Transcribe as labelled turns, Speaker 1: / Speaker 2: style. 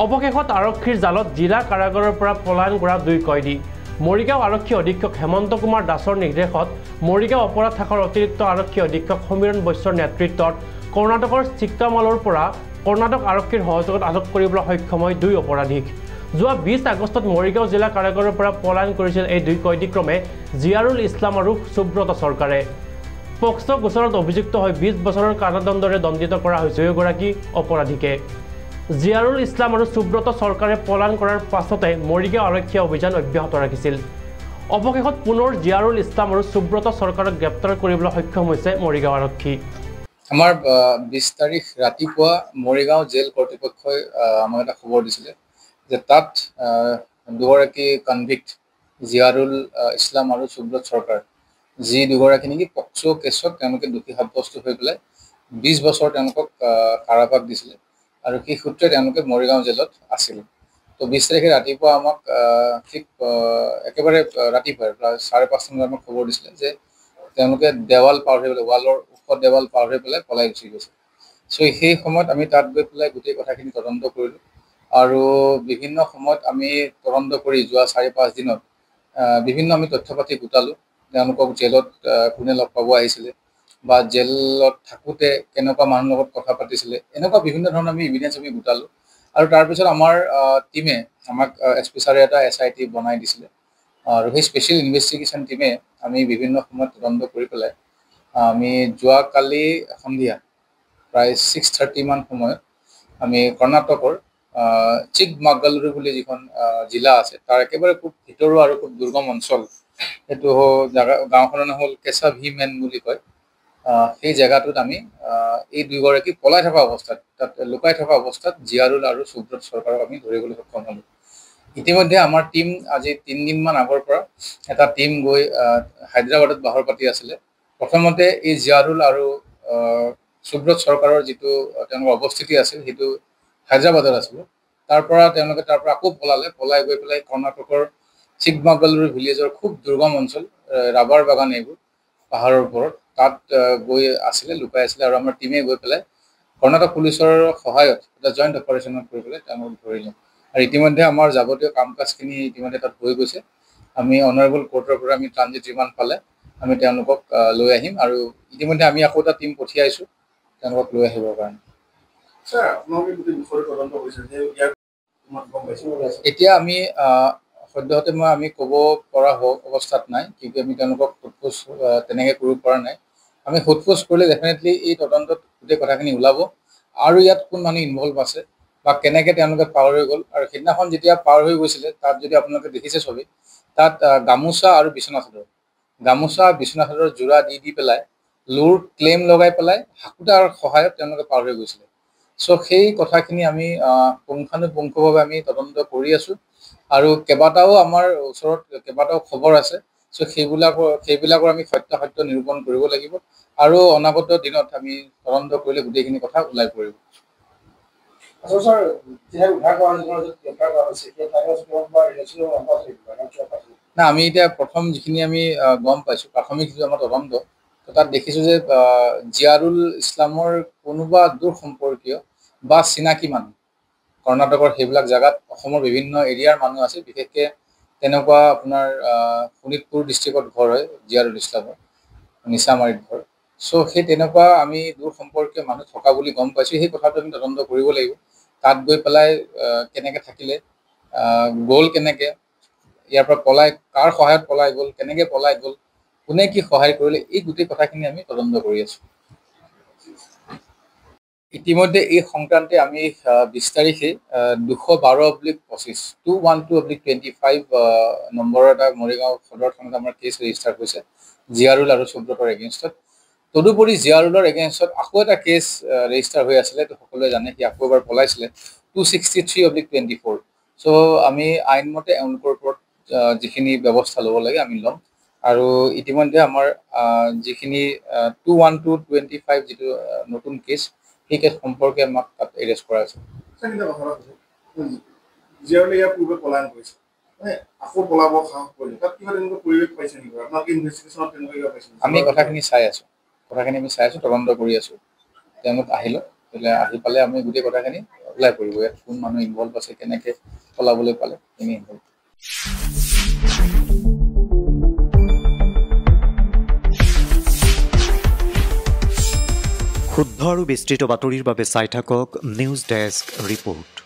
Speaker 1: অৱশেষত আৰক্ষীৰ জালত জিলা কাৰাগাৰৰ পৰা পলায়ন কৰা দুই কয়দী। মৰিগাঁও আৰক্ষী অধীক্ষক হেমন্ত কুমাৰ দাসৰ নিৰ্দেশত মৰিগাঁও অপৰাধ শাখাৰ অতিৰিক্ত আৰক্ষী অধীক্ষক সমীৰণ বৈশ্যৰ নেতৃত্বত কৰ্ণাটকৰ চিক্কামালৰ পৰা কৰ্ণাটক আৰক্ষীৰ সহযোগত আটক কৰিবলৈ সক্ষম হয় দুই অপৰাধীক। যোৱা 20 আগষ্টত মৰিগাঁও জিলা কাৰাগাৰৰ পৰা পলায়ন কৰিছিল এই দুই কয়দীক্ৰমে জিয়াৰুল ইছলাম আৰু সুব্ৰত চৰকাৰে। পক্সো গোচৰত অভিযুক্ত হৈ 20 বছৰৰ কাৰাদণ্ডৰে দণ্ডিত কৰা হৈছে দুয়োগৰাকী অপৰাধীকে। জিয়াৰুল ইছলাম আৰু সুব্ৰত চৰকাৰে পলায়ন কৰাৰ পাছতে মৰিগাঁও আৰক্ষীয়ে অভিযান অব্যাহত ৰাখিছিল। অৱশেষত পুনৰ জিয়াৰুল ইছলাম আৰু সুব্ৰত চৰকাৰক গ্ৰেপ্তাৰ কৰিবলৈ সক্ষম হৈছে মৰিগাঁও আৰক্ষী।
Speaker 2: আমাৰ 20 তাৰিখ ৰাতিপুৱা মৰিগাঁও জেল কৰ্তৃপক্ষই আমাক এটা খবৰ দিছিলে যে তাত দুগৰাকী কনভিক্ট জিয়াৰুল ইছলাম আৰু সুব্ৰত চৰকাৰ যি দুগৰাকী নেকি পক্সো কেছত তেওঁলোকে দোষী সাব্যস্ত হৈ পেলাই 20 বছৰ তেওঁলোকক কাৰাবাস দিছিলে আৰু সেই সূত্ৰে তেওঁলোকে মৰিগাঁও জেলত আছিল। তো 20 তাৰিখে ৰাতিপুৱা আমাক ঠিক একেবাৰে ৰাতিপুৱাই প্ৰায় 5:30 বজাত আমাক খবৰ দিছিলে যে তেওঁলোকে দেৱাল পাৰ হৈ পেলাই ৱালৰ ওখ দেৱাল পাৰ হৈ পেলাই পলাই গুচি গৈছে। চ' সেই সময়ত আমি তাত গৈ পেলাই গোটেই কথাখিনি তদন্ত কৰিলোঁ আৰু বিভিন্ন সময়ত আমি তদন্ত কৰি যোৱা 4-5 দিনত বিভিন্ন আমি তথ্য পাতি গোটালোঁ। তেওঁলোকক জেলত কোনে লগ পাব আহিছিলে বা জেলত থাকোঁতে কেনেকুৱা মানুহৰ লগত কথা পাতিছিলে, এনেকুৱা বিভিন্ন ধৰণৰ আমি ইভিডেঞ্চ আমি গোটালোঁ। আৰু তাৰপিছত আমাৰ টিমে আমাক SP ছাৰে এটা SIT বনাই দিছিলে আৰু সেই স্পেচিয়েল ইনভেষ্টিগেশ্যন টিমে আমি বিভিন্ন সময়ত তদন্ত কৰি পেলাই আমি যোৱাকালি সন্ধিয়া প্ৰায় 6:30 মান সময়ত আমি কৰ্ণাটকৰ চিকমাগালুৰু বুলি যিখন জিলা আছে তাৰ একেবাৰে খুব ভিতৰুৱা আৰু খুব দুৰ্গম অঞ্চল, সেইটো গাঁওখনৰ নাম হ'ল কেশাভিমেন বুলি কয়। সেই জেগাটোত আমি এই দুয়োগৰাকী পলাই থকা অৱস্থাত তাত লুকাই থকা অৱস্থাত জিয়াৰুল আৰু সুব্ৰত চৰকাৰক আমি ধৰিবলৈ সক্ষম হ'লোঁ। ইতিমধ্যে আমাৰ টীম আজি 3 দিনমান আগৰ পৰা এটা টীম গৈ হায়দৰাবাদত বাহৰ পাতি আছিলে। প্ৰথমতে এই জিয়াৰুল আৰু সুব্ৰত চৰকাৰৰ যিটো তেওঁলোকৰ অৱস্থিতি আছিল সেইটো হায়দৰাবাদত আছিলে। তাৰ পৰা আকৌ পলাই গৈ পেলাই কৰ্ণাটকৰ চিকমাগালুৰু ভিলেজৰ খুব দুৰ্গম অঞ্চল, ৰাবাৰ বাগান এইবোৰ পাহাৰৰ ওপৰত, তাত গৈ আছিলে, লুকাই আছিলে আৰু আমাৰ টীমে গৈ পেলাই কৰ্ণাটক পুলিচৰ সহায়ত এটা জইণ্ট অপাৰেশ্যনত কৰি পেলাই তেওঁলোকক ধৰিলে। আৰু ইতিমধ্যে আমাৰ যাৱতীয় কাম কাজখিনি ইতিমধ্যে তাত হৈ গৈছে। আমি অনাৰেবল কোৰ্টৰ পৰা আমি ট্ৰানজিট ৰিমাণ্ড পালে আমি তেওঁলোকক লৈ আহিম আৰু ইতিমধ্যে আমি আকৌ এটা টীম পঠিয়াইছোঁ তেওঁলোকক লৈ আহিবৰ কাৰণে। এতিয়া আমি সদ্যহতে আমি ক'ব পৰা অৱস্থাত নাই, কিন্তু আমি তেওঁলোকক সোধপোছ তেনেকৈ কৰিব পৰা নাই। আমি সোধপোছ কৰিলে ডেফিনেটলি এই তদন্তত গোটেই কথাখিনি ওলাব আৰু ইয়াত কোন মানুহ ইনভলভ আছে বা কেনেকৈ তেওঁলোকে পাৰ হৈ গ'ল। আৰু সেইদিনাখন যেতিয়া পাৰ হৈ গৈছিলে তাত যদি আপোনালোকে দেখিছে ছবি, তাত গামোচা আৰু বিচনা চাদৰ যোৰা দি পেলাই লোৰ ক্লেইম লগাই পেলাই হাকুটাৰ সহায়ত তেওঁলোকে পাৰ হৈ গৈছিলে। চ' সেই কথাখিনি আমি পুংখানুপুংখভাৱে আমি তদন্ত কৰি আছোঁ আৰু কেইবাটাও আমাৰ ওচৰত কেইবাটাও খবৰ আছে। চ' সেইবিলাকৰ আমি সত্য নিৰূপণ কৰিব লাগিব আৰু অনাগত দিনত আমি তদন্ত কৰিলে গোটেইখিনি কথা ওলাই পৰিব। না, আমি এতিয়া প্ৰথম যিখিনি আমি গম পাইছোঁ, প্ৰাথমিক যিটো আমাৰ তদন্ত, তাত দেখিছোঁ যে জিয়াৰুল ইছলামৰ কোনোবা দূৰ সম্পৰ্কীয় বা চিনাকি মানুহ কৰ্ণাটকৰ সেইবিলাক জেগাত অসমৰ বিভিন্ন এৰিয়াৰ মানুহ আছে। বিশেষকৈ তেনেকুৱা আপোনাৰ শোণিতপুৰ ডিষ্ট্ৰিক্টত ঘৰ হয় জিয়াৰুল ইছলামৰ, নিচামাৰীত ঘৰ। চ' সেই তেনেকুৱা আমি দূৰ সম্পৰ্কীয় মানুহ থকা বুলি গম পাইছোঁ। সেই কথাটো আমি তদন্ত কৰিব লাগিব। তাত গৈ পেলাই কেনেকৈ থাকিলে, গ'ল কেনেকৈ, ইয়াৰ পৰা কাৰ সহায়ত পলাই গ'ল, কেনেকৈ পলাই গ'ল, কোনে কি সহায় কৰিলে, এই গোটেই কথাখিনি আমি তদন্ত কৰি আছোঁ। ইতিমধ্যে এই সংক্ৰান্তে আমি 20 তাৰিখে 212/25 212/25 নম্বৰৰ এটা মৰিগাঁও সদৰ থানাত আমাৰ কেছ ৰেজিষ্টাৰ হৈছে জিয়াৰুল আৰু সুব্ৰতৰ এগেইনষ্টত। তদুপৰি জিয়াৰুলৰ এগেইনষ্টত আকৌ এটা কেছ ৰেজিষ্টাৰ হৈ আছিলে, এইটো সকলোৱে জানে, সি আকৌ এবাৰ পলাইছিলে 263/24। চ' আমি আইনমতে এওঁলোকৰ ওপৰত যিখিনি ব্যৱস্থা ল'ব লাগে আমি ল'ম। আৰু ইতিমধ্যে আমাৰ যিখিনি 212/25 যিটো নতুন কেছ, সেই কেছ সম্পৰ্কে আমাক তাত এৰেষ্ট কৰা হৈছে। আমি কথাখিনি চাই আছোঁ, তদন্ত কৰি আছোঁ। তেওঁলোক আহি পালে আমি গোটেই কথাখিনি ওলাই পৰিব ইয়াত কোন মানুহ ইনভলভ আছে কেনেকৈ পলাবলৈ পালে এনে ইনভলভ
Speaker 3: শুদ্ধ আৰু বিস্তৃত বাতৰিৰ বাবে চাই থাকক নিউজ ডেস্ক ৰিপৰ্ট।